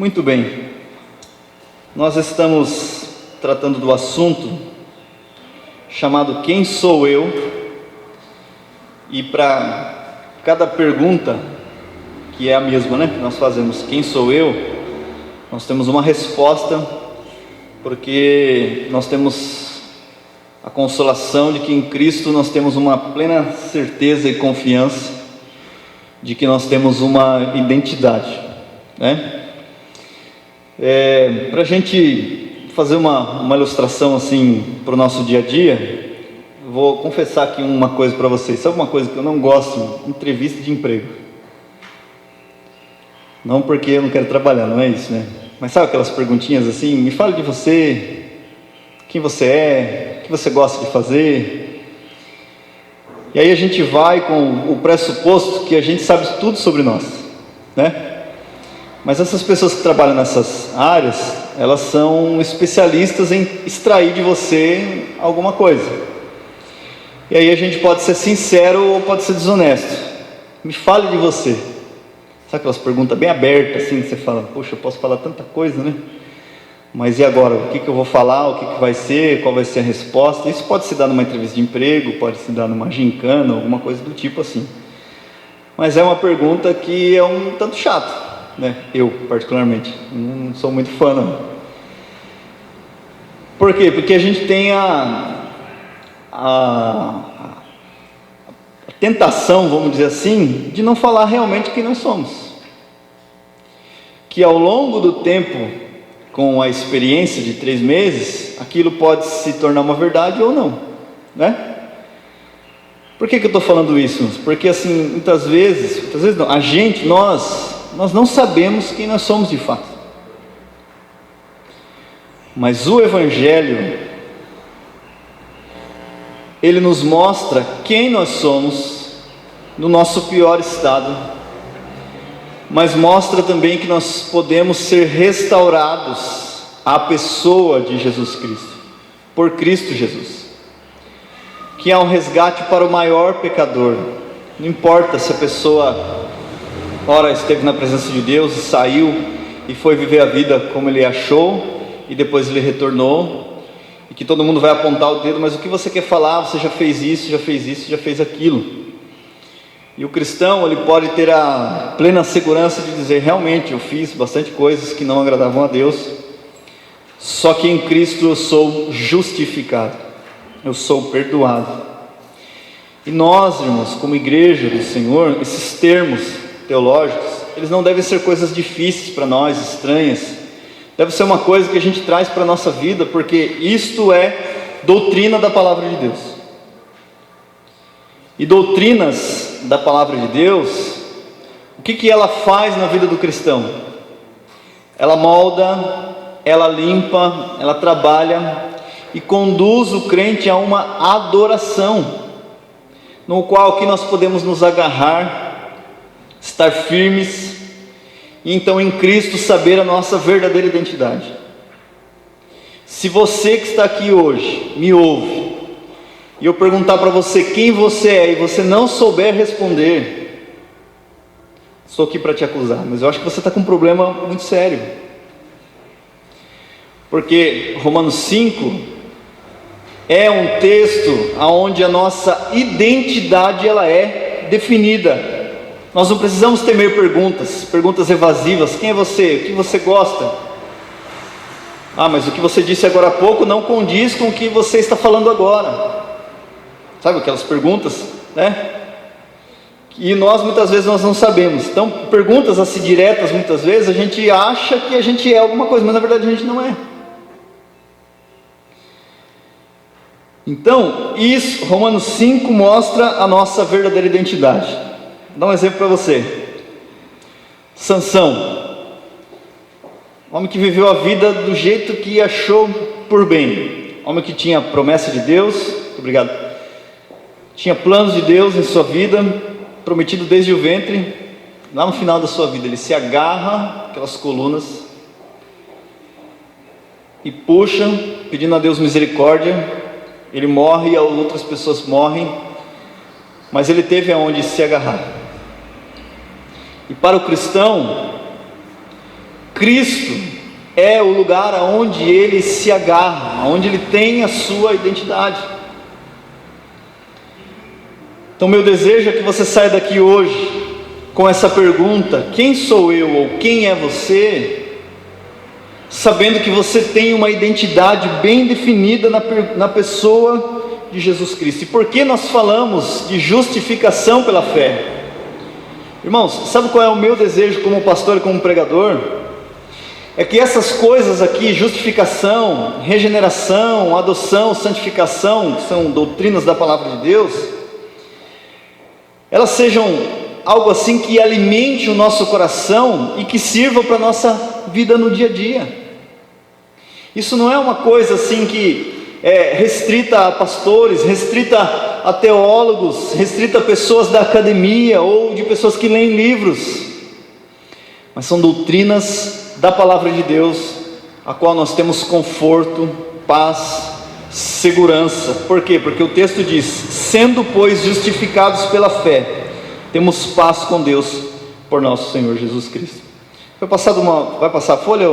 Muito bem, nós estamos tratando do assunto chamado Quem Sou Eu? E para cada pergunta, que é a mesma, né? Que nós fazemos, quem sou eu? Nós temos uma resposta, porque nós temos a consolação de que em Cristo nós temos uma plena certeza e confiança de que nós temos uma identidade, né? Para a gente fazer uma ilustração assim para o nosso dia a dia, vou confessar aqui uma coisa para vocês. Sabe uma coisa que eu não gosto? Entrevista de emprego. Não porque eu não quero trabalhar, não é isso, né? Mas sabe aquelas perguntinhas assim, me fale de você, quem você é, o que você gosta de fazer. E aí a gente vai com o pressuposto que a gente sabe tudo sobre nós, né? Mas essas pessoas que trabalham nessas áreas, elas são especialistas em extrair de você alguma coisa. E aí a gente pode ser sincero ou pode ser desonesto. Me fale de você. Sabe aquelas perguntas bem abertas assim, que você fala, poxa, eu posso falar tanta coisa, né? Mas e agora? O que eu vou falar? O que vai ser? Qual vai ser a resposta? Isso pode se dar numa entrevista de emprego, pode se dar numa gincana, alguma coisa do tipo assim. Mas é uma pergunta que é um tanto chato, né? Eu, particularmente, não sou muito fã, não. Por quê? Porque a gente tem a tentação, vamos dizer assim, de não falar realmente quem nós somos. Que ao longo do tempo, com a experiência de 3 meses, aquilo pode se tornar uma verdade ou não, né? Por que eu estou falando isso? Porque assim, muitas vezes não, nós não sabemos quem nós somos de fato. Mas o Evangelho, ele nos mostra quem nós somos no nosso pior estado, mas mostra também que nós podemos ser restaurados à pessoa de Jesus Cristo, por Cristo Jesus, que é um resgate para o maior pecador. Não importa se a pessoa ora esteve na presença de Deus e saiu e foi viver a vida como ele achou e depois ele retornou, e que todo mundo vai apontar o dedo, mas o que você quer falar? Você já fez isso, já fez aquilo. E o cristão, ele pode ter a plena segurança de dizer, realmente eu fiz bastante coisas que não agradavam a Deus, só que em Cristo eu sou justificado, eu sou perdoado. E nós, irmãos, como igreja do Senhor, esses termos teológicos, eles não devem ser coisas difíceis para nós, estranhas. Deve ser uma coisa que a gente traz para a nossa vida, porque isto é doutrina da palavra de Deus. E doutrinas da palavra de Deus, o que ela faz na vida do cristão? Ela molda, ela limpa, ela trabalha e conduz o crente a uma adoração, no qual que nós podemos nos agarrar, estar firmes, e então em Cristo saber a nossa verdadeira identidade. Se você que está aqui hoje me ouve, e eu perguntar para você quem você é, e você não souber responder, estou aqui para te acusar, mas eu acho que você está com um problema muito sério, porque Romanos 5 é um texto onde a nossa identidade ela é definida. Nós não precisamos temer perguntas evasivas. Quem é você? O que você gosta? Ah, mas o que você disse agora há pouco não condiz com o que você está falando agora. Sabe aquelas perguntas, né? E muitas vezes nós não sabemos. Então, perguntas assim diretas, muitas vezes a gente acha que a gente é alguma coisa, mas na verdade a gente não é. Então, isso, Romanos 5 mostra a nossa verdadeira identidade. Vou dar um exemplo para você. Sansão, homem que viveu a vida do jeito que achou por bem, homem que tinha promessa de Deus, obrigado, tinha planos de Deus em sua vida, prometido desde o ventre. Lá no final da sua vida ele se agarra aquelas colunas e puxa, pedindo a Deus misericórdia. Ele morre e outras pessoas morrem, mas ele teve aonde se agarrar. E para o cristão, Cristo é o lugar aonde ele se agarra, onde ele tem a sua identidade. Então meu desejo é que você saia daqui hoje com essa pergunta: quem sou eu, ou quem é você? Sabendo que você tem uma identidade bem definida na pessoa de Jesus Cristo. E por que nós falamos de justificação pela fé? Irmãos, sabe qual é o meu desejo como pastor e como pregador? É que essas coisas aqui, justificação, regeneração, adoção, santificação, que são doutrinas da palavra de Deus, elas sejam algo assim que alimente o nosso coração e que sirva para a nossa vida no dia a dia. Isso não é uma coisa assim que é restrita a pastores, restrita a teólogos, restrita a pessoas da academia ou de pessoas que leem livros, mas são doutrinas da palavra de Deus, a qual nós temos conforto, paz, segurança. Por quê? Porque o texto diz: sendo pois justificados pela fé, temos paz com Deus por nosso Senhor Jesus Cristo. Vai passar a folha,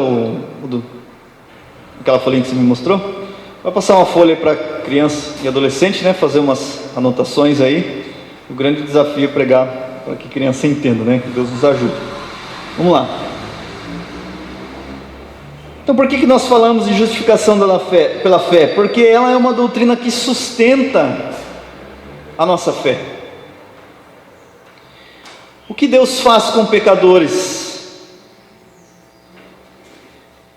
aquela folhinha que você me mostrou? Vai passar uma folha para criança e adolescente, né? Fazer umas anotações aí. O grande desafio é pregar para que a criança entenda, né? Que Deus nos ajude. Vamos lá. Então por que nós falamos de justificação pela fé? Porque ela é uma doutrina que sustenta a nossa fé. O que Deus faz com pecadores?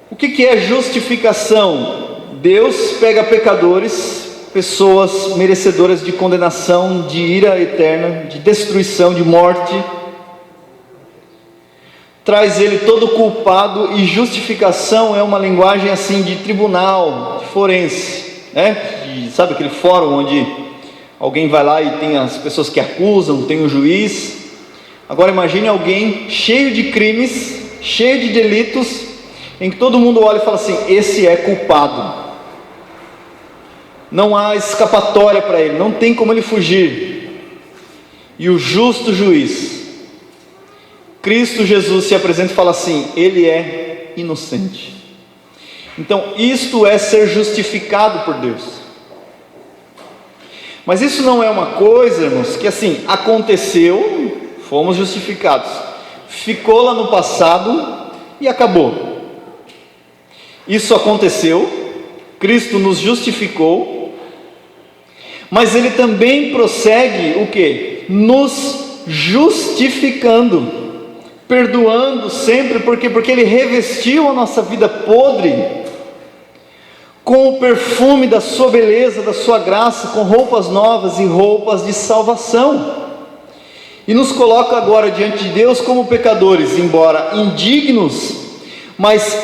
O que é justificação? Deus pega pecadores, pessoas merecedoras de condenação, de ira eterna, de destruição, de morte, traz ele todo culpado, e justificação é uma linguagem assim de tribunal, de forense, né? Sabe aquele fórum onde alguém vai lá e tem as pessoas que acusam, tem o juiz. Agora imagine alguém cheio de crimes, cheio de delitos, em que todo mundo olha e fala assim: esse é culpado, não há escapatória para ele, não tem como ele fugir. E o justo juiz, Cristo Jesus, se apresenta e fala assim: ele é inocente. Então isto é ser justificado por Deus. Mas isso não é uma coisa, irmãos, que assim, aconteceu, fomos justificados, ficou lá no passado e acabou. Isso aconteceu, Cristo nos justificou, mas Ele também prossegue o quê? Nos justificando, perdoando sempre. Por quê? Porque Ele revestiu a nossa vida podre com o perfume da sua beleza, da sua graça, com roupas novas e roupas de salvação, e nos coloca agora diante de Deus como pecadores, embora indignos, mas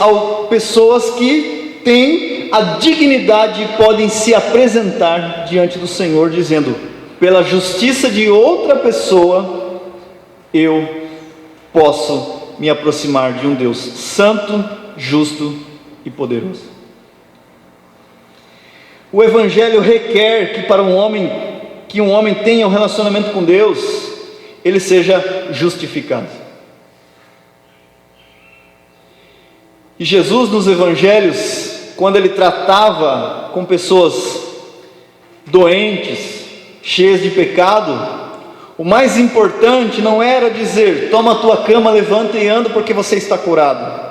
pessoas que têm a dignidade e podem se apresentar diante do Senhor dizendo: pela justiça de outra pessoa eu posso me aproximar de um Deus santo, justo e poderoso. O Evangelho requer que um homem tenha um relacionamento com Deus, ele seja justificado. E Jesus nos Evangelhos, quando ele tratava com pessoas doentes, cheias de pecado, o mais importante não era dizer: toma a tua cama, levanta e anda porque você está curado.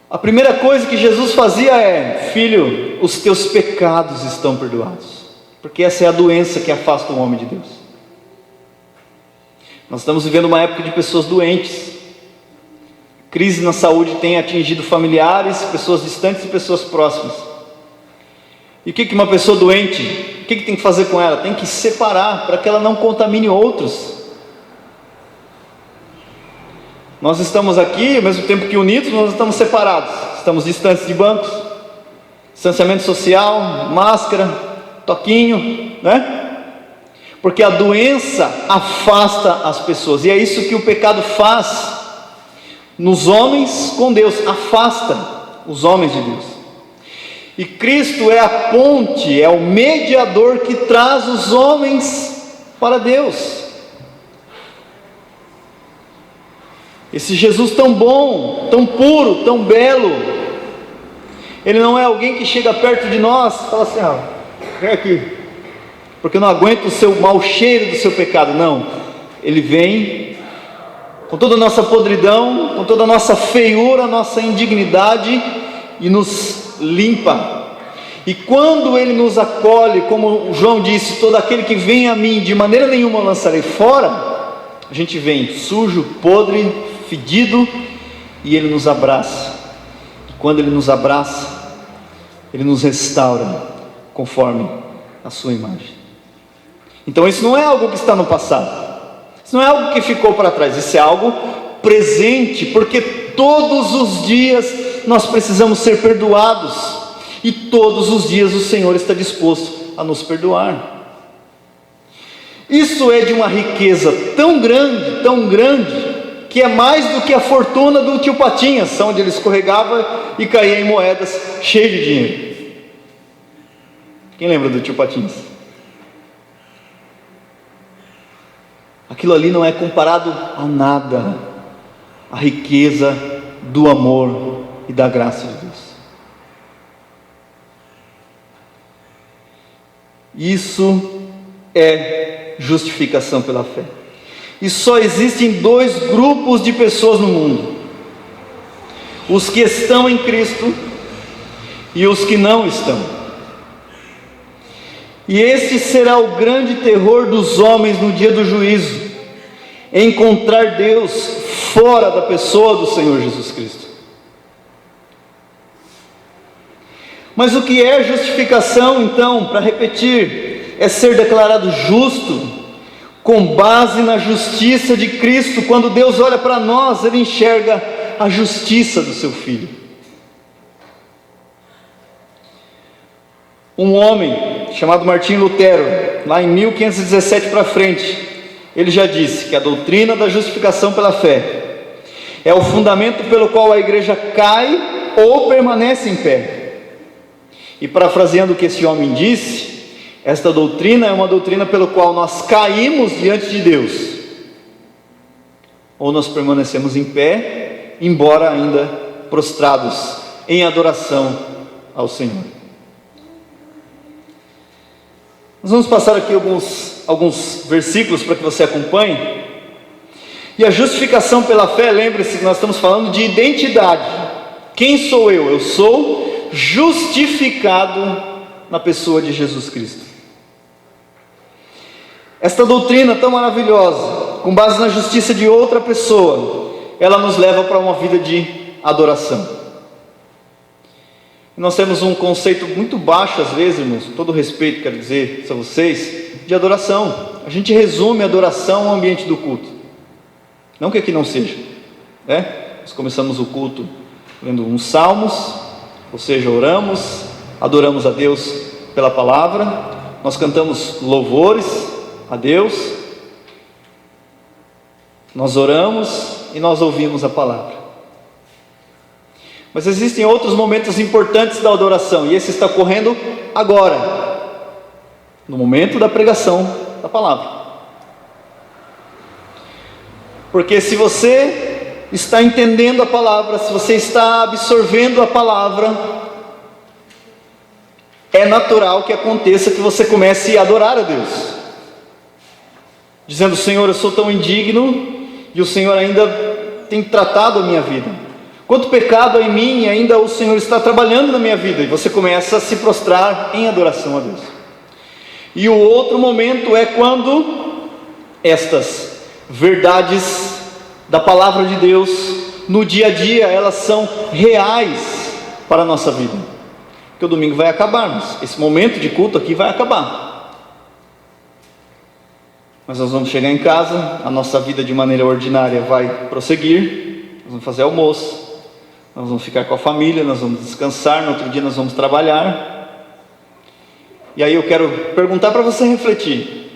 A primeira coisa que Jesus fazia é: filho, os teus pecados estão perdoados, porque essa é a doença que afasta o homem de Deus. Nós estamos vivendo uma época de pessoas doentes. Crise na saúde tem atingido familiares, pessoas distantes e pessoas próximas. E o que uma pessoa doente, o que tem que fazer com ela? Tem que separar, para que ela não contamine outros. Nós estamos aqui, ao mesmo tempo que unidos, nós estamos separados. Estamos distantes de bancos, distanciamento social, máscara, toquinho, né? Porque a doença afasta as pessoas, e é isso que o pecado faz nos homens com Deus, afasta os homens de Deus. E Cristo é a ponte, é o mediador que traz os homens para Deus. Esse Jesus tão bom, tão puro, tão belo, Ele não é alguém que chega perto de nós e fala assim: vem aqui, porque eu não aguento o seu mau cheiro do seu pecado. Não, Ele vem com toda a nossa podridão, com toda a nossa feiura, a nossa indignidade, e nos limpa. E quando Ele nos acolhe, como João disse: todo aquele que vem a mim, de maneira nenhuma eu lançarei fora, a gente vem sujo, podre, fedido, e Ele nos abraça. E quando Ele nos abraça, Ele nos restaura conforme a sua imagem. Então isso não é algo que está no passado, isso não é algo que ficou para trás, isso é algo presente, porque todos os dias nós precisamos ser perdoados, e todos os dias o Senhor está disposto a nos perdoar. Isso é de uma riqueza tão grande, que é mais do que a fortuna do tio Patinhas, onde ele escorregava e caía em moedas cheio de dinheiro. Quem lembra do tio Patinhas? Aquilo ali não é comparado a nada, a riqueza do amor e da graça de Deus. Isso é justificação pela fé. E só existem dois grupos de pessoas no mundo: os que estão em Cristo e os que não estão. E esse será o grande terror dos homens no dia do juízo: encontrar Deus fora da pessoa do Senhor Jesus Cristo. Mas o que é justificação, então? Para repetir, é ser declarado justo com base na justiça de Cristo. Quando Deus olha para nós, Ele enxerga a justiça do seu Filho. Um homem chamado Martinho Lutero, lá em 1517 para frente, ele já disse que a doutrina da justificação pela fé é o fundamento pelo qual a igreja cai ou permanece em pé. E parafraseando o que esse homem disse, esta doutrina é uma doutrina pelo qual nós caímos diante de Deus, ou nós permanecemos em pé, embora ainda prostrados em adoração ao Senhor. Nós vamos passar aqui alguns versículos para que você acompanhe. E a justificação pela fé, lembre-se que nós estamos falando de identidade. Quem sou eu? Eu sou justificado na pessoa de Jesus Cristo. Esta doutrina tão maravilhosa, com base na justiça de outra pessoa, ela nos leva para uma vida de adoração. E nós temos um conceito muito baixo às vezes, irmãos, com todo respeito quero dizer a vocês, de adoração. A gente resume a adoração ao ambiente do culto. Não que aqui não seja, né? Nós começamos o culto lendo uns salmos, ou seja, oramos, adoramos a Deus pela palavra, nós cantamos louvores a Deus, nós oramos e nós ouvimos a palavra. Mas existem outros momentos importantes da adoração, e esse está ocorrendo agora, no momento da pregação da palavra. Porque se você está entendendo a palavra, se você está absorvendo a palavra, é natural que aconteça que você comece a adorar a Deus, dizendo: Senhor, eu sou tão indigno, e o Senhor ainda tem tratado a minha vida. Quanto pecado há em mim, e ainda o Senhor está trabalhando na minha vida. E você começa a se prostrar em adoração a Deus. E o outro momento é quando estas verdades da palavra de Deus, no dia a dia, elas são reais para a nossa vida. Porque o domingo vai acabar, mas esse momento de culto aqui vai acabar. Mas nós vamos chegar em casa, a nossa vida de maneira ordinária vai prosseguir, nós vamos fazer almoço, nós vamos ficar com a família, nós vamos descansar, no outro dia nós vamos trabalhar. E aí eu quero perguntar para você refletir.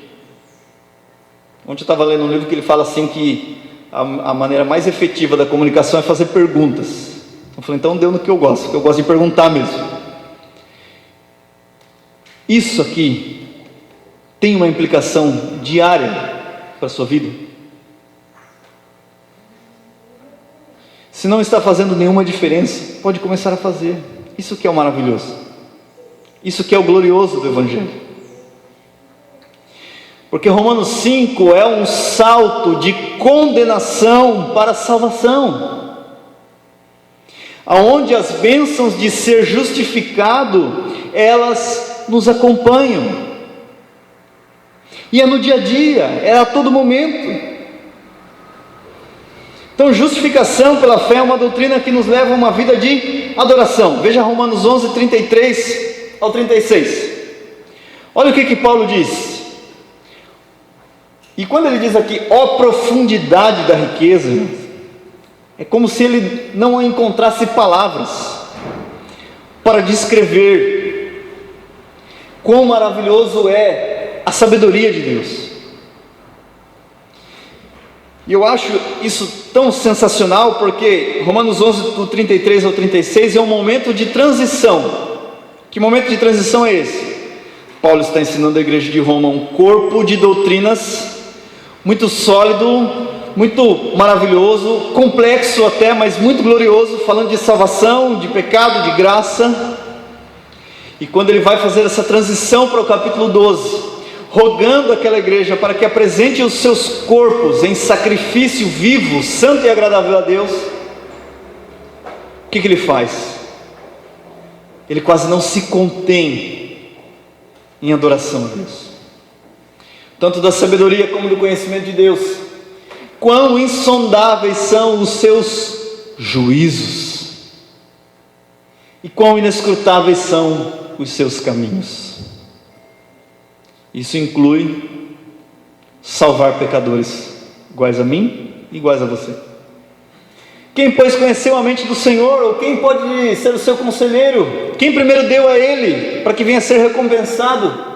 Ontem eu estava lendo um livro que ele fala assim que a maneira mais efetiva da comunicação é fazer perguntas. Eu falei, então deu no que eu gosto, porque eu gosto de perguntar mesmo. Isso aqui tem uma implicação diária para a sua vida? Se não está fazendo nenhuma diferença, pode começar a fazer. Isso que é o maravilhoso. Isso que é o glorioso do Evangelho. Porque Romanos 5 é um salto de condenação para a salvação, aonde as bênçãos de ser justificado, elas nos acompanham. E é no dia a dia, é a todo momento. Então, justificação pela fé é uma doutrina que nos leva a uma vida de adoração. Veja Romanos 11, 33 ao 36. Olha o que Paulo diz. E quando ele diz aqui, ó profundidade da riqueza, é como se ele não encontrasse palavras para descrever quão maravilhoso é a sabedoria de Deus. E eu acho isso tão sensacional, porque Romanos 11, do 33 ao 36, é um momento de transição. Que momento de transição é esse? Paulo está ensinando a igreja de Roma um corpo de doutrinas muito sólido, muito maravilhoso, complexo até, mas muito glorioso, falando de salvação, de pecado, de graça. E quando ele vai fazer essa transição para o capítulo 12, rogando aquela igreja para que apresente os seus corpos em sacrifício vivo, santo e agradável a Deus, o que ele faz? Ele quase não se contém em adoração a Deus, tanto da sabedoria como do conhecimento de Deus. Quão insondáveis são os seus juízos, e quão inescrutáveis são os seus caminhos. Isso inclui salvar pecadores iguais a mim e iguais a você. Quem, pois, conheceu a mente do Senhor, ou quem pode ser o seu conselheiro? Quem primeiro deu a Ele, para que venha a ser recompensado?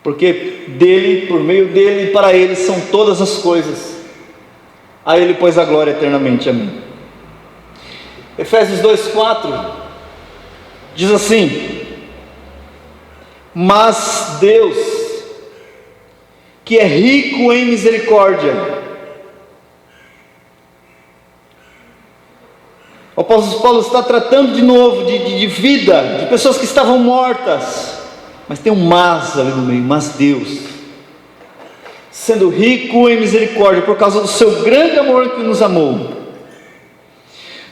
Porque dele, por meio dele e para Ele são todas as coisas. A Ele, pois, a glória eternamente. Amém. Efésios 2,4 diz assim: mas Deus, que é rico em misericórdia. O apóstolo Paulo está tratando de novo de vida, de pessoas que estavam mortas, mas tem um mas ali no meio. Mas Deus, sendo rico em misericórdia, por causa do seu grande amor que nos amou.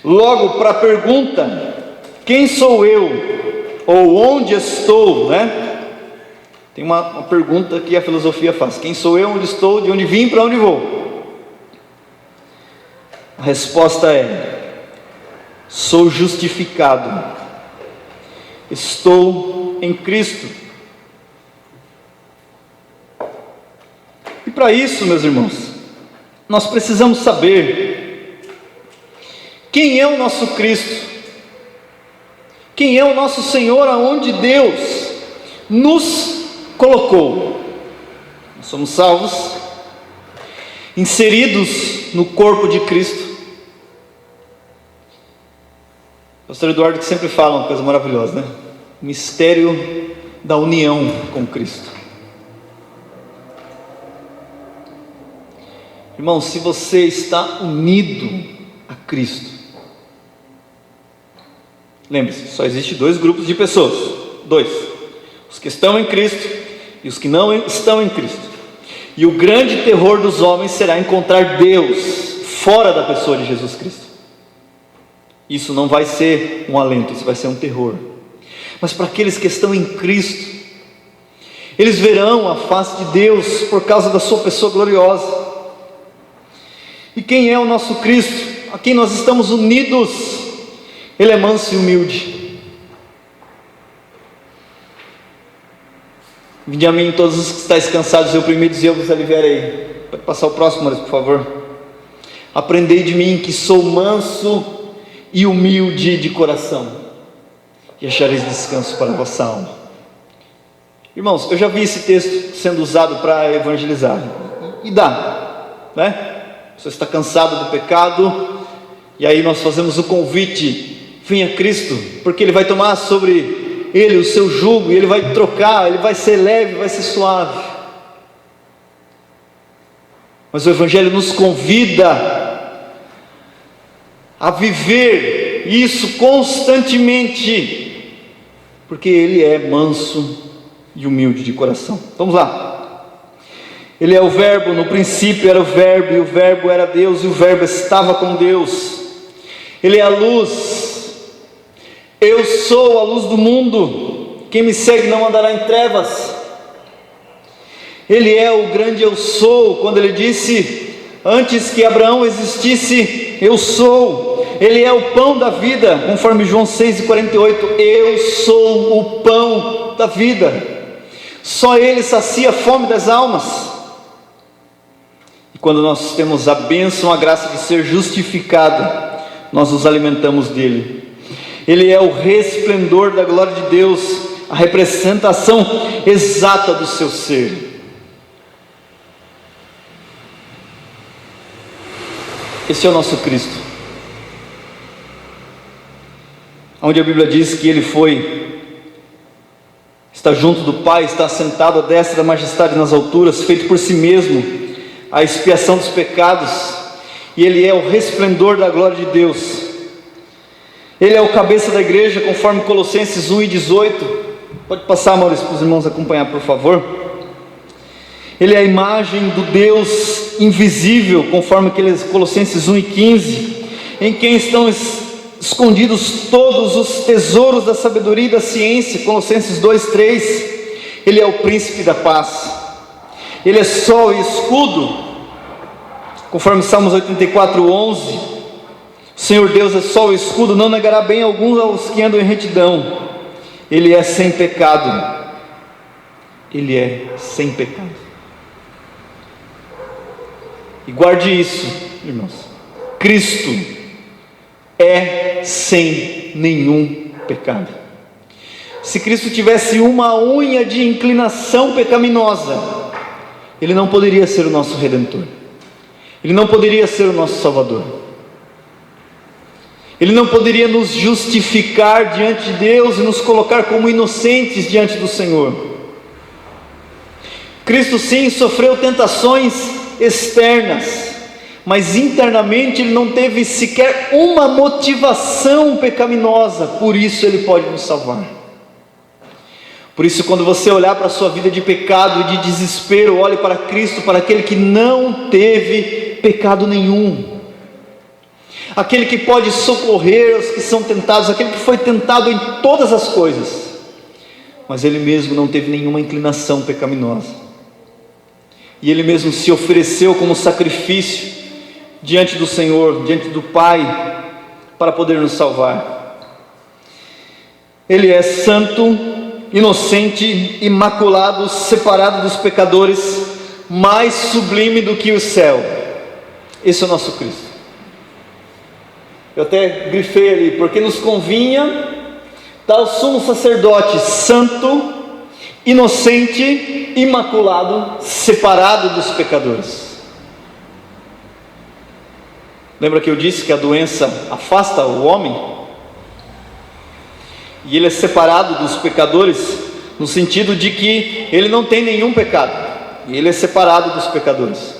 Logo, para a pergunta, quem sou eu? Ou onde estou, né? Tem uma pergunta que a filosofia faz: quem sou eu, onde estou, de onde vim, para onde vou? A resposta é: sou justificado, estou em Cristo. E para isso, meus irmãos, nós precisamos saber quem é o nosso Cristo, quem é o nosso Senhor, aonde Deus nos colocou. Nós somos salvos, inseridos no corpo de Cristo. O pastor Eduardo que sempre fala uma coisa maravilhosa, né? O mistério da união com Cristo. Irmão, se você está unido a Cristo, lembre-se, só existe dois grupos de pessoas. Dois: os que estão em Cristo e os que não estão em Cristo. E o grande terror dos homens será encontrar Deus fora da pessoa de Jesus Cristo. Isso não vai ser um alento, isso vai ser um terror. Mas para aqueles que estão em Cristo, eles verão a face de Deus por causa da sua pessoa gloriosa. E quem é o nosso Cristo, a quem nós estamos unidos? Ele é manso e humilde. Vinde a mim todos os que estáis cansados e oprimidos, e eu vos aliviarei. Pode passar o próximo, Maurício, por favor. Aprendei de mim, que sou manso e humilde de coração, e achareis descanso para a vossa alma. Irmãos, eu já vi esse texto sendo usado para evangelizar, e dá, né? Você está cansado do pecado, e aí nós fazemos o convite: venha a Cristo, porque Ele vai tomar sobre Ele o seu jugo, e Ele vai trocar, Ele vai ser leve, vai ser suave. Mas o Evangelho nos convida a viver isso constantemente, porque Ele é manso e humilde de coração. Vamos lá. Ele é o Verbo, no princípio era o Verbo, e o Verbo era Deus, e o Verbo estava com Deus. Ele é a luz. Eu sou a luz do mundo, quem me segue não andará em trevas. Ele é o grande eu sou, quando Ele disse, antes que Abraão existisse, eu sou. Ele é o pão da vida, conforme João 6,48, eu sou o pão da vida. Só Ele sacia a fome das almas. E quando nós temos a bênção, a graça de ser justificado, nós nos alimentamos dele. Ele é o resplendor da glória de Deus, a representação exata do seu ser. Esse é o nosso Cristo, onde a Bíblia diz que Ele está junto do Pai, está sentado à destra da majestade nas alturas, feito por si mesmo a expiação dos pecados, e Ele é o resplendor da glória de Deus. Ele é o cabeça da igreja, conforme Colossenses 1:18. Pode passar, Maurício, para os irmãos acompanhar, por favor. Ele é a imagem do Deus invisível, conforme Colossenses 1:15, em quem estão escondidos todos os tesouros da sabedoria e da ciência, Colossenses 2:3. Ele é o príncipe da paz. Ele é sol e escudo, conforme Salmos 84:11. O Senhor Deus é sol e escudo, não negará bem alguns aos que andam em retidão. Ele é sem pecado. Ele é sem pecado. E guarde isso, irmãos. Cristo é sem nenhum pecado. Se Cristo tivesse uma unha de inclinação pecaminosa, Ele não poderia ser o nosso Redentor. Ele não poderia ser o nosso Salvador. Ele não poderia nos justificar diante de Deus e nos colocar como inocentes diante do Senhor. Cristo sim sofreu tentações externas, mas internamente Ele não teve sequer uma motivação pecaminosa, por isso Ele pode nos salvar. Por isso, quando você olhar para a sua vida de pecado e de desespero, olhe para Cristo, para aquele que não teve pecado nenhum, aquele que pode socorrer os que são tentados, aquele que foi tentado em todas as coisas, mas Ele mesmo não teve nenhuma inclinação pecaminosa, e Ele mesmo se ofereceu como sacrifício diante do Senhor, diante do Pai, para poder nos salvar. Ele é santo, inocente, imaculado, separado dos pecadores, mais sublime do que o céu. Esse é o nosso Cristo. Eu até grifei ali, porque nos convinha tal sumo sacerdote santo, inocente, imaculado, separado dos pecadores. Lembra que eu disse que a doença afasta o homem? E ele é separado dos pecadores, no sentido de que ele não tem nenhum pecado, e ele é separado dos pecadores.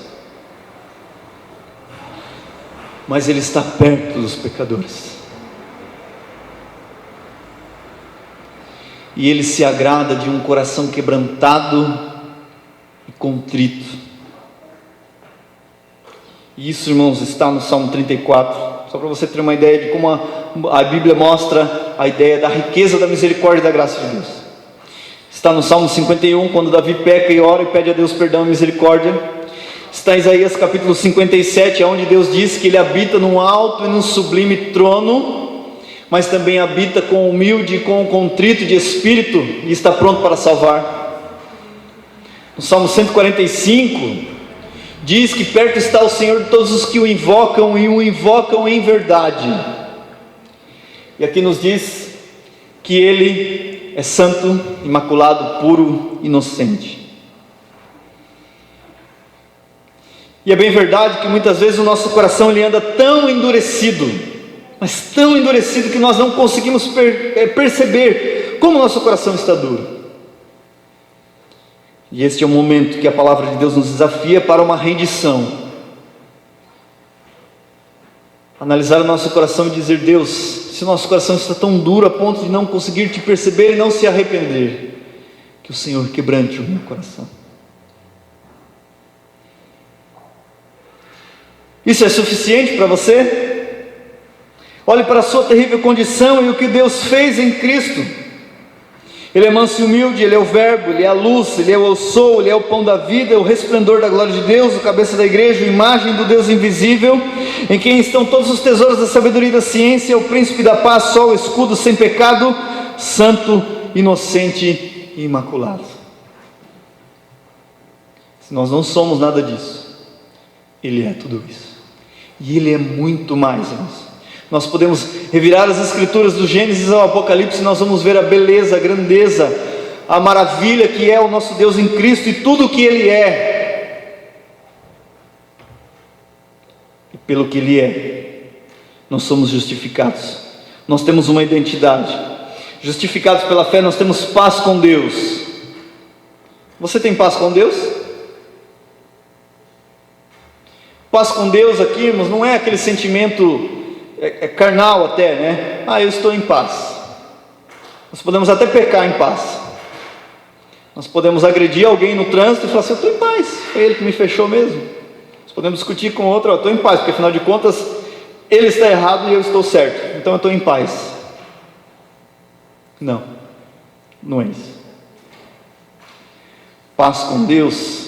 Mas Ele está perto dos pecadores, e Ele se agrada de um coração quebrantado e contrito. E isso, irmãos, está no Salmo 34, só para você ter uma ideia de como a Bíblia mostra a ideia da riqueza da misericórdia e da graça de Deus. Está no Salmo 51, quando Davi peca e ora e pede a Deus perdão e misericórdia. Está em Isaías capítulo 57, onde Deus diz que Ele habita num alto e num sublime trono, mas também habita com o humilde e com o contrito de espírito, e está pronto para salvar. No Salmo 145, diz que perto está o Senhor de todos os que o invocam, e o invocam em verdade. E aqui nos diz que Ele é santo, imaculado, puro, inocente. E é bem verdade que muitas vezes o nosso coração ele anda tão endurecido, mas tão endurecido, que nós não conseguimos perceber como o nosso coração está duro. E este é o momento que a palavra de Deus nos desafia para uma rendição. analisar o nosso coração e dizer: Deus, se o nosso coração está tão duro a ponto de não conseguir te perceber e não se arrepender, que o Senhor quebrante o meu coração. Isso é suficiente para você? Olhe para a sua terrível condição e o que Deus fez em Cristo. Ele é manso e humilde, Ele é o Verbo, Ele é a luz, Ele é o eu sou, Ele é o pão da vida, é o resplendor da glória de Deus, o cabeça da igreja, a imagem do Deus invisível, em quem estão todos os tesouros da sabedoria e da ciência, é o príncipe da paz, sol, escudo, sem pecado, santo, inocente e imaculado. Se nós não somos nada disso, Ele é tudo isso, e Ele é muito mais, irmãos. Nós podemos revirar as escrituras do Gênesis ao Apocalipse e nós vamos ver a beleza, a grandeza, a maravilha que é o nosso Deus em Cristo e tudo o que Ele é. E pelo que Ele é, nós somos justificados. Nós temos uma identidade. Justificados pela fé, nós temos paz com Deus. Você tem paz com Deus? Paz com Deus aqui, irmãos, não é aquele sentimento carnal até, né? Eu estou em paz. Nós podemos até pecar em paz. Nós podemos agredir alguém no trânsito e falar assim: eu estou em paz, foi ele que me fechou mesmo. Nós podemos discutir com outro: eu estou em paz, porque afinal de contas ele está errado e eu estou certo, então eu estou em paz. Não, não é isso. Paz com Deus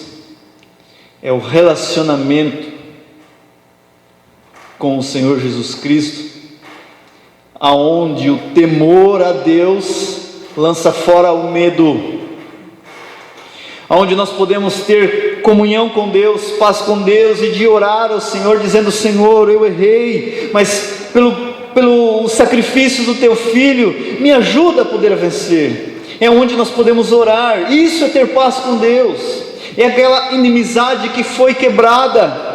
é o relacionamento com o Senhor Jesus Cristo, aonde o temor a Deus lança fora o medo, aonde nós podemos ter comunhão com Deus, paz com Deus, e de orar ao Senhor dizendo: Senhor, eu errei, mas pelo sacrifício do Teu Filho, me ajuda a poder vencer. É onde nós podemos orar. Isso é ter paz com Deus, é aquela inimizade que foi quebrada.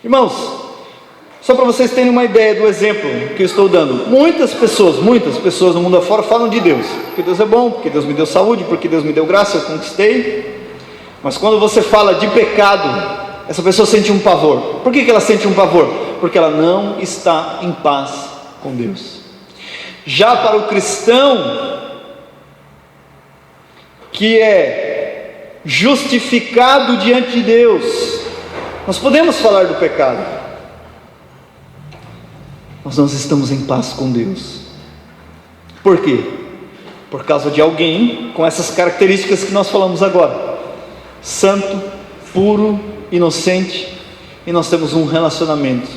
Irmãos, só para vocês terem uma ideia do exemplo que eu estou dando, muitas pessoas no mundo afora falam de Deus, porque Deus é bom, porque Deus me deu saúde, porque Deus me deu graça, eu conquistei. Mas quando você fala de pecado, essa pessoa sente um pavor. Por que ela sente um pavor? Porque ela não está em paz com Deus. Já para o cristão que é justificado diante de Deus, nós podemos falar do pecado, mas nós estamos em paz com Deus. Por quê? Por causa de alguém com essas características que nós falamos agora: santo, puro, inocente, e nós temos um relacionamento.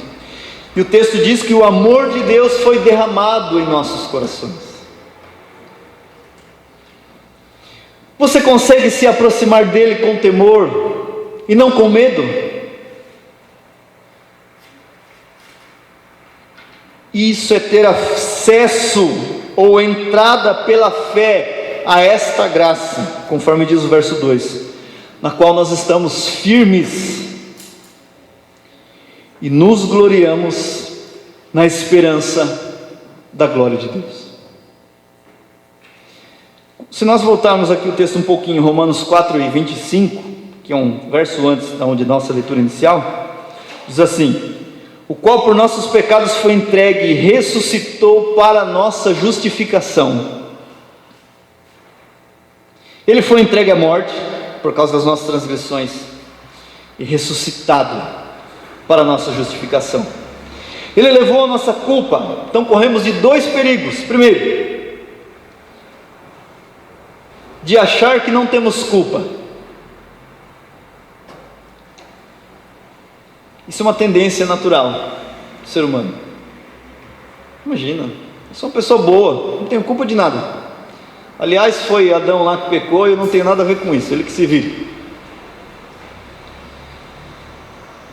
E o texto diz que o amor de Deus foi derramado em nossos corações. Você consegue se aproximar dele com temor e não com medo? Isso é ter acesso ou entrada pela fé a esta graça, conforme diz o verso 2, na qual nós estamos firmes e nos gloriamos na esperança da glória de Deus. Se nós voltarmos aqui o texto um pouquinho, Romanos 4:25, que é um verso antes da nossa leitura inicial, diz assim: o qual por nossos pecados foi entregue e ressuscitou para a nossa justificação. Ele foi entregue à morte por causa das nossas transgressões e ressuscitado para a nossa justificação. Ele levou a nossa culpa. Então corremos de dois perigos. Primeiro, de achar que não temos culpa. Isso é uma tendência natural do ser humano. Imagina, eu sou uma pessoa boa, não tenho culpa de nada. Aliás, foi Adão lá que pecou e eu não tenho nada a ver com isso, ele que se vire.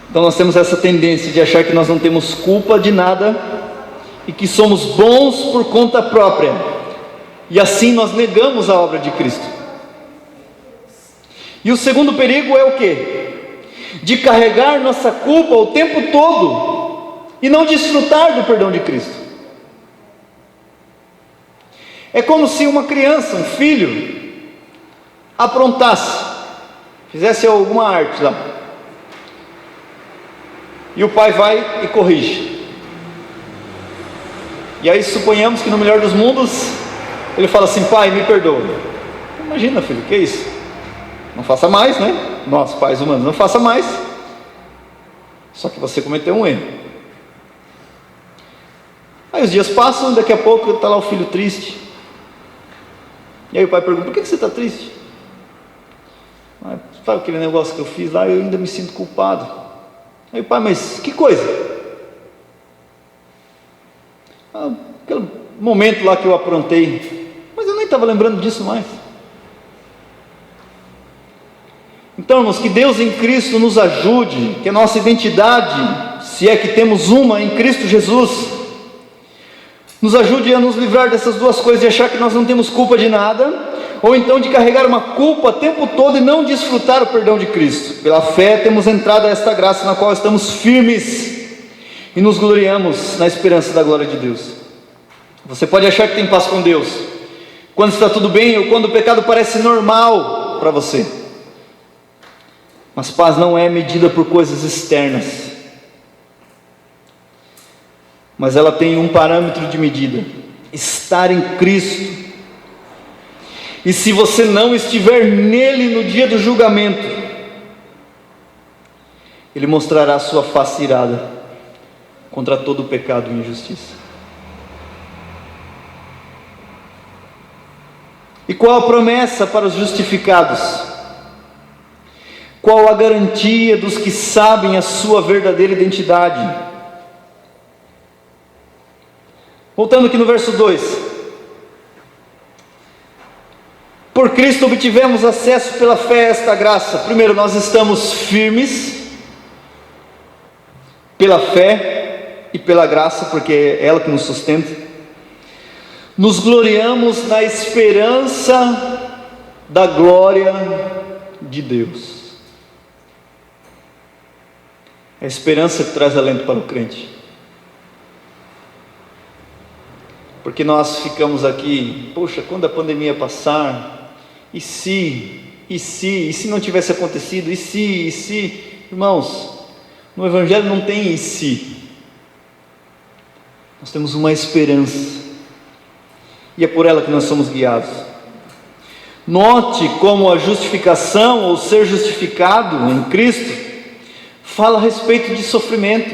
Então nós temos essa tendência de achar que nós não temos culpa de nada e que somos bons por conta própria, e assim nós negamos a obra de Cristo. E o segundo perigo é o quê? De carregar nossa culpa o tempo todo e não desfrutar do perdão de Cristo. É como se uma criança, um filho, aprontasse, fizesse alguma arte lá, E o pai vai e corrige. E aí suponhamos que no melhor dos mundos, ele fala assim: pai, me perdoa. Imagina, filho, que é isso? Não faça mais, né? Nós, pais humanos, não faça mais. Só que você cometeu um erro. Aí os dias passam, daqui a pouco está lá o filho triste. E aí o pai pergunta: por que você está triste? Sabe aquele negócio que eu fiz lá? Eu ainda me sinto culpado. Aí o pai: mas que coisa? Aquele momento lá que eu aprontei. Mas eu nem estava lembrando disso mais. Então, irmãos, que Deus em Cristo nos ajude, que a nossa identidade, se é que temos uma em Cristo Jesus, nos ajude a nos livrar dessas duas coisas, de achar que nós não temos culpa de nada, ou então de carregar uma culpa o tempo todo e não desfrutar o perdão de Cristo. Pela fé temos entrado a esta graça na qual estamos firmes e nos gloriamos na esperança da glória de Deus. Você pode achar que tem paz com Deus quando está tudo bem ou quando o pecado parece normal para você. Mas paz não é medida por coisas externas, mas ela tem um parâmetro de medida: estar em Cristo. E se você não estiver nele no dia do julgamento, ele mostrará a sua face irada contra todo o pecado e injustiça. E qual a promessa para os justificados? Qual a garantia dos que sabem a sua verdadeira identidade? Voltando aqui no verso 2: por Cristo obtivemos acesso pela fé a esta graça. Primeiro, nós estamos firmes pela fé e pela graça, porque é ela que nos sustenta. Nos gloriamos na esperança da glória de Deus. É a esperança que traz alento para o crente. Porque nós ficamos aqui: poxa, quando a pandemia passar, e se não tivesse acontecido, e se, irmãos, no Evangelho não tem e se. Nós temos uma esperança, e é por ela que nós somos guiados. Note como a justificação, ou ser justificado em Cristo, fala a respeito de sofrimento.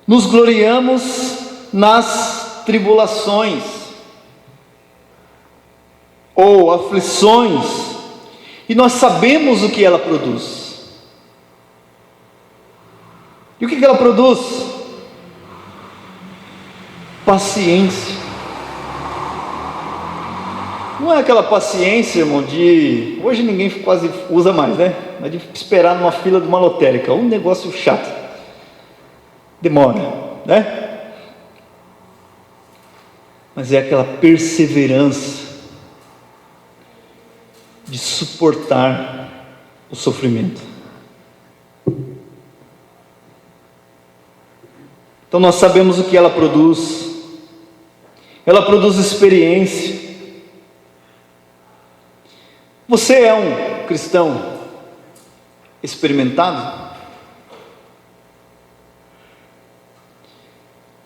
Nos gloriamos nas tribulações, ou aflições, e nós sabemos o que ela produz. E o que ela produz? Paciência. Não é aquela paciência, irmão, de... hoje ninguém quase usa mais, né? Mas de esperar numa fila de uma lotérica. Um negócio chato. Demora, né? Mas é aquela perseverança de suportar o sofrimento. Então nós sabemos o que ela produz. Ela produz experiência. Você é um cristão experimentado?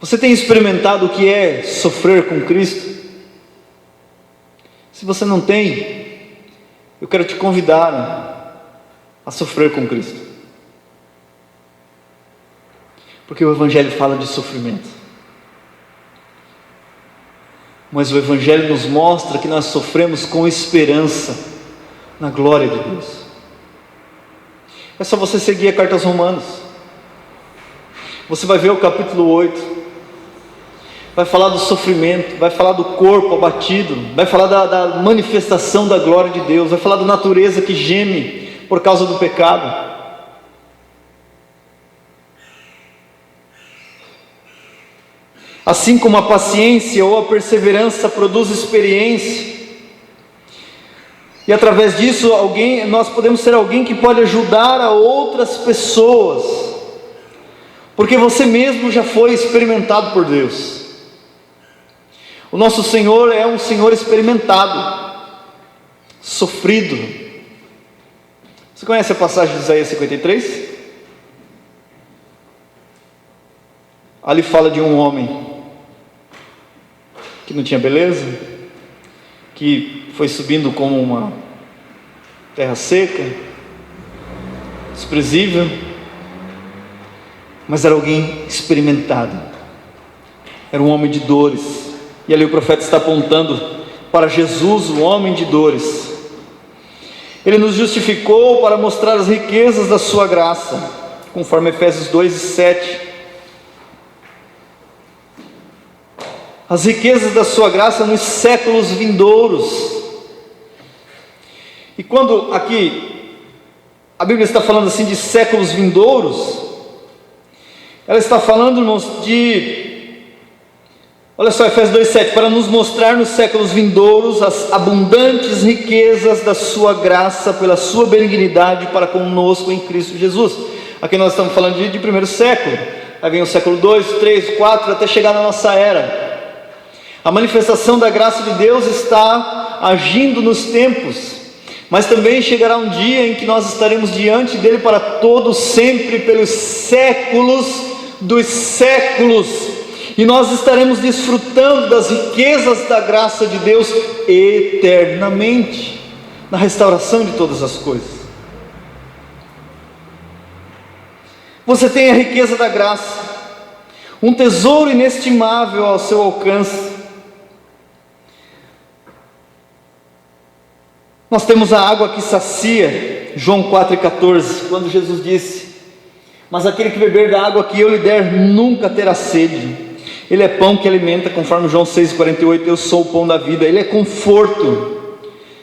Você tem experimentado o que é sofrer com Cristo? Se você não tem, eu quero te convidar a sofrer com Cristo. Porque o Evangelho fala de sofrimento. Mas o Evangelho nos mostra que nós sofremos com esperança na glória de Deus. É só você seguir a carta aos Romanos. Você vai ver o capítulo 8. Vai falar do sofrimento, vai falar do corpo abatido, vai falar da manifestação da glória de Deus, vai falar da natureza que geme por causa do pecado. Assim como a paciência ou a perseverança produz experiência, e através disso nós podemos ser alguém que pode ajudar a outras pessoas, porque você mesmo já foi experimentado por Deus. O nosso Senhor é um Senhor experimentado, sofrido, Você conhece a passagem de Isaías 53? Ali fala de um homem que não tinha beleza, que foi subindo como uma terra seca, desprezível, mas era alguém experimentado, era um homem de dores. E ali o profeta está apontando para Jesus, o homem de dores. Ele nos justificou para mostrar as riquezas da sua graça, conforme Efésios 2:7. As riquezas da sua graça nos séculos vindouros. E quando aqui a Bíblia está falando assim de séculos vindouros, ela está falando, irmãos, olha só, Efésios 2:7, para nos mostrar nos séculos vindouros as abundantes riquezas da sua graça, pela sua benignidade para conosco em Cristo Jesus. Aqui nós estamos falando de primeiro século, aí vem o século 2, 3, 4, até chegar na nossa era. A manifestação da graça de Deus está agindo nos tempos, mas também chegará um dia em que nós estaremos diante dele para todos sempre, pelos séculos dos séculos, e nós estaremos desfrutando das riquezas da graça de Deus eternamente, na restauração de todas as coisas. Você tem a riqueza da graça, um tesouro inestimável ao seu alcance. Nós temos a água que sacia, João 4,14, quando Jesus disse: mas aquele que beber da água que eu lhe der nunca terá sede. Ele é pão que alimenta, conforme João 6,48, eu sou o pão da vida. Ele é conforto,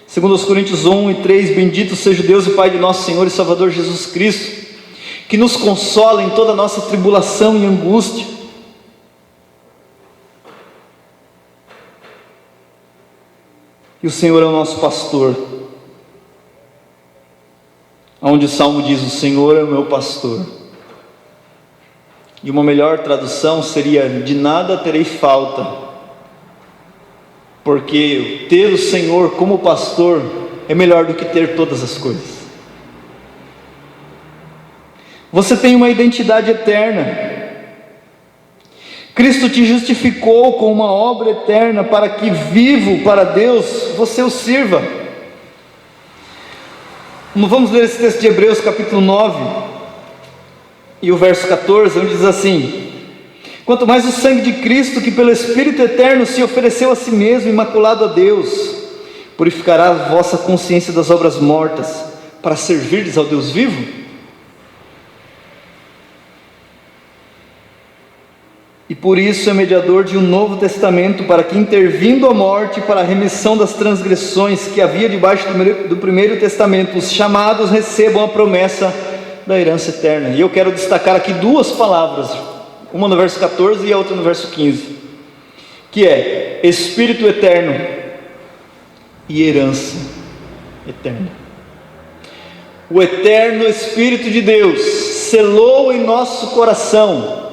segundo os Coríntios 1:3, bendito seja o Deus e Pai de nosso Senhor e Salvador Jesus Cristo, que nos consola em toda a nossa tribulação e angústia. E o Senhor é o nosso pastor, onde o Salmo diz: o Senhor é o meu pastor. E uma melhor tradução seria: de nada terei falta, porque ter o Senhor como pastor é melhor do que ter todas as coisas. Você tem uma identidade eterna. Cristo te justificou com uma obra eterna, para que, vivo para Deus, você o sirva. Vamos ler esse texto de Hebreus capítulo 9 e o verso 14, onde diz assim: quanto mais o sangue de Cristo, que pelo Espírito eterno se ofereceu a si mesmo, imaculado a Deus, purificará a vossa consciência das obras mortas, para servirdes ao Deus vivo. E por isso é mediador de um novo testamento, para que, intervindo a morte para a remissão das transgressões que havia debaixo do primeiro testamento, os chamados recebam a promessa da herança eterna. E eu quero destacar aqui duas palavras, uma no verso 14 e a outra no verso 15, que é Espírito eterno e herança eterna. O eterno Espírito de Deus selou em nosso coração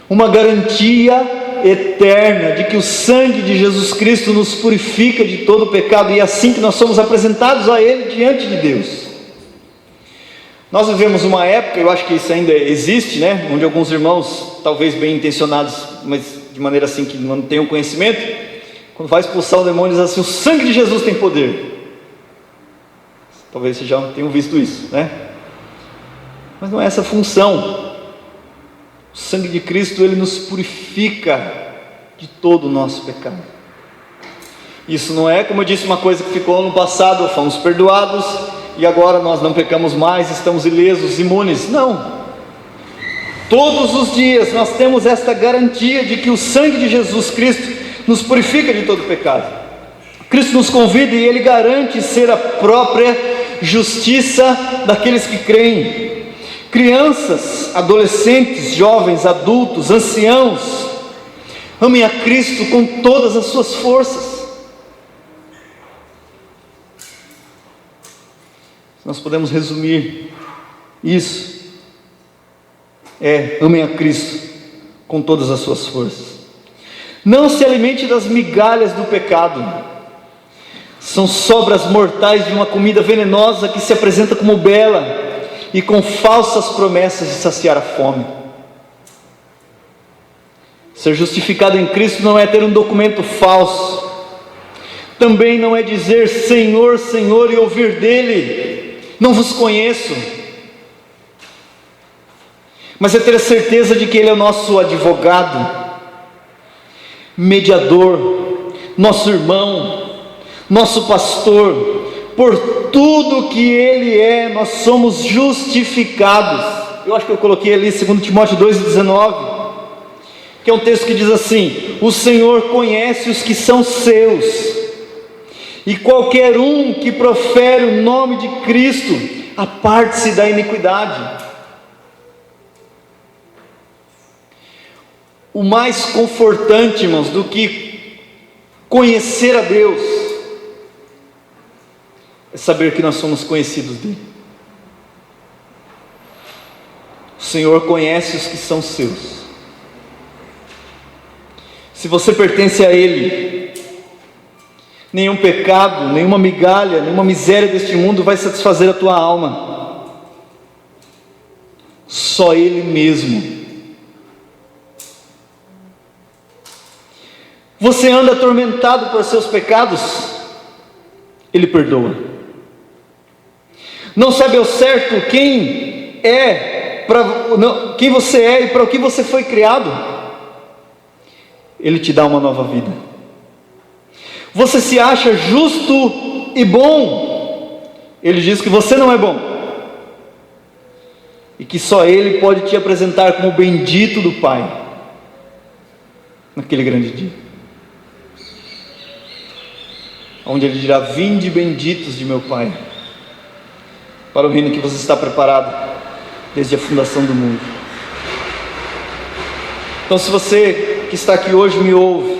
uma garantia eterna de que o sangue de Jesus Cristo nos purifica de todo pecado, e é assim que nós somos apresentados a Ele diante de Deus. Nós vivemos uma época, eu acho que isso ainda existe, né? Onde alguns irmãos, talvez bem intencionados, mas de maneira assim que não tenham conhecimento, quando vai expulsar o demônio, diz assim: o sangue de Jesus tem poder. Talvez vocês já tenham visto isso, né? Mas não é essa a função. O sangue de Cristo, ele nos purifica de todo o nosso pecado. Isso não é, como eu disse, uma coisa que ficou no passado, fomos perdoados e agora nós não pecamos mais, estamos ilesos, imunes. Não. Todos os dias nós temos esta garantia de que o sangue de Jesus Cristo nos purifica de todo pecado. Cristo nos convida e Ele garante ser a própria justiça daqueles que creem. Crianças, adolescentes, jovens, adultos, anciãos, amem a Cristo com todas as suas forças. Nós podemos resumir isso: amem a Cristo com todas as suas forças. Não se alimente das migalhas do pecado. São sobras mortais de uma comida venenosa que se apresenta como bela e com falsas promessas de saciar a fome. Ser justificado em Cristo não é ter um documento falso, também não é dizer Senhor, Senhor e ouvir dele, não vos conheço, mas é ter a certeza de que ele é o nosso advogado, mediador, nosso irmão, nosso pastor. Por tudo que ele é, nós somos justificados. Eu acho que eu coloquei ali 2 Timóteo 2,19, que é um texto que diz assim: o Senhor conhece os que são seus, e qualquer um que profere o nome de Cristo, aparte-se da iniquidade. O mais confortante, irmãos, do que conhecer a Deus, é saber que nós somos conhecidos dele. O Senhor conhece os que são seus. Se você pertence a ele, nenhum pecado, nenhuma migalha, nenhuma miséria deste mundo vai satisfazer a tua alma. Só ele mesmo. Você anda atormentado por seus pecados, ele perdoa. Não sabe ao certo quem você é e para o que você foi criado, ele te dá uma nova vida. Você se acha justo e bom, ele diz que você não é bom, e que só ele pode te apresentar como bendito do Pai, naquele grande dia, onde ele dirá: vinde benditos de meu Pai, para o reino que você está preparado desde a fundação do mundo. Então, se você que está aqui hoje me ouve,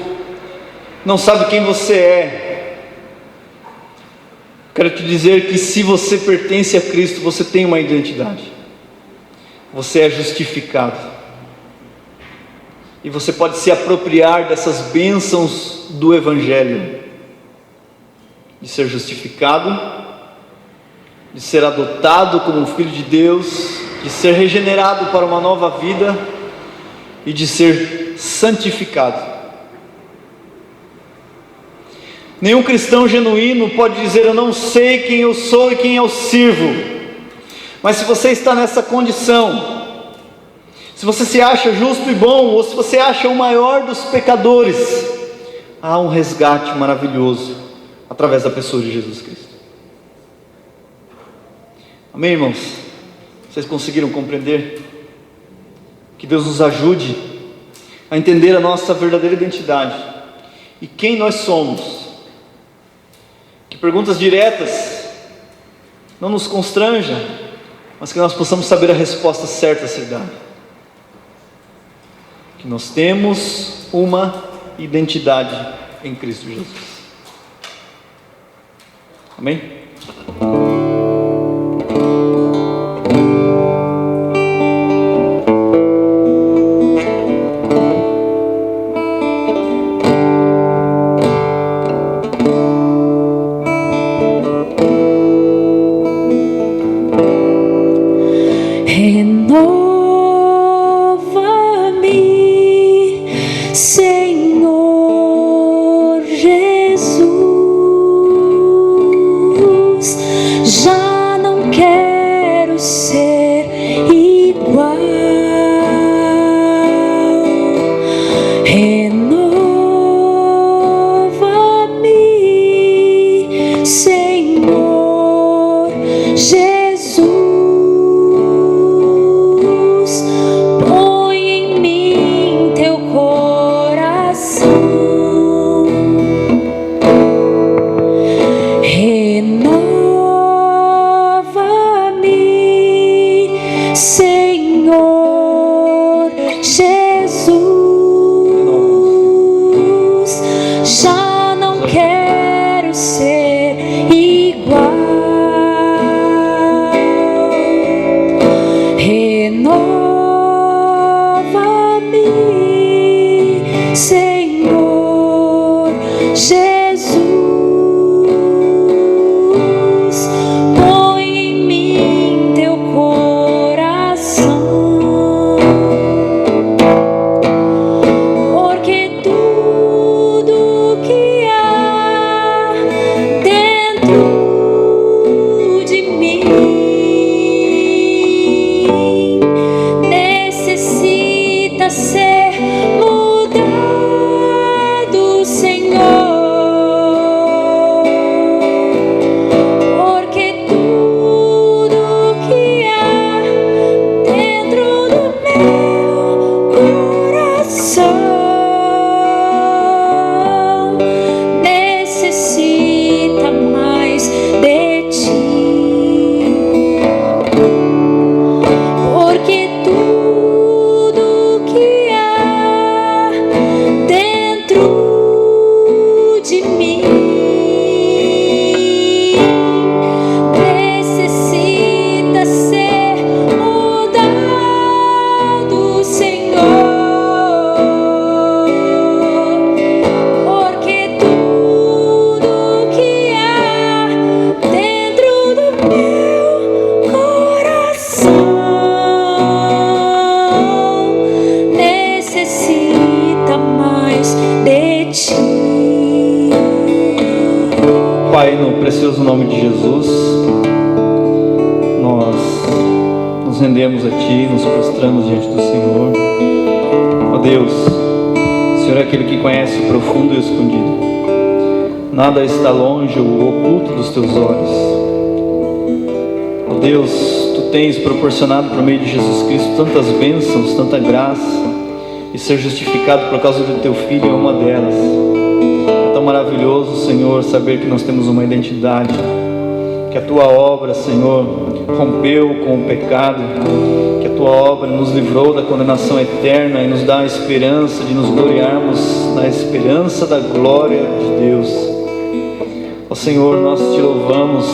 não sabe quem você é, quero te dizer que se você pertence a Cristo, você tem uma identidade, você é justificado, e você pode se apropriar dessas bênçãos do Evangelho, de ser justificado, de ser adotado como um filho de Deus, de ser regenerado para uma nova vida e de ser santificado. Nenhum cristão genuíno pode dizer: eu não sei quem eu sou e quem eu sirvo. Mas se você está nessa condição, se você se acha justo e bom, ou se você acha o maior dos pecadores, há um resgate maravilhoso através da pessoa de Jesus Cristo. Amém, irmãos? Vocês conseguiram compreender? Que Deus nos ajude a entender a nossa verdadeira identidade e quem nós somos. Que perguntas diretas não nos constranjam, mas que nós possamos saber a resposta certa a ser dada. Que nós temos uma identidade em Cristo Jesus. Amém? Senhor Jesus. nos rendemos a Ti, nos prostramos diante do Senhor. Ó Deus, o Senhor é aquele que conhece o profundo e o escondido. Nada está longe ou oculto dos Teus olhos. Ó Deus, Tu tens proporcionado por meio de Jesus Cristo tantas bênçãos, tanta graça, e ser justificado por causa do Teu Filho é uma delas. É tão maravilhoso, Senhor, saber que nós temos uma identidade, que a Tua obra, Senhor, rompeu com o pecado, que a Tua obra nos livrou da condenação eterna e nos dá a esperança de nos gloriarmos na esperança da glória de Deus. Ó Senhor, nós Te louvamos.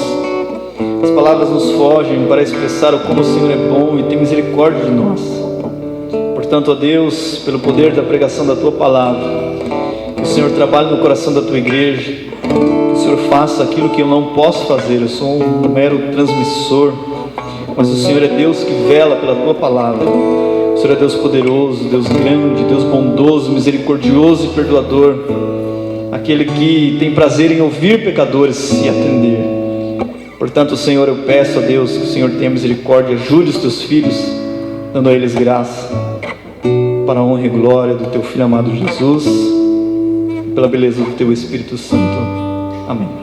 As palavras nos fogem para expressar o como o Senhor é bom e tem misericórdia de nós. Portanto, ó Deus, pelo poder da pregação da Tua palavra, que o Senhor trabalhe no coração da Tua igreja, que o Senhor faça aquilo que eu não posso fazer. Eu sou um mero transmissor, mas o Senhor é Deus que vela pela Tua palavra. O Senhor é Deus poderoso, Deus grande, Deus bondoso, misericordioso e perdoador, aquele que tem prazer em ouvir pecadores e atender. Portanto, Senhor, eu peço a Deus que o Senhor tenha misericórdia, ajude os Teus filhos, dando a eles graça, para a honra e glória do Teu Filho amado Jesus, pela beleza do Teu Espírito Santo. Amém.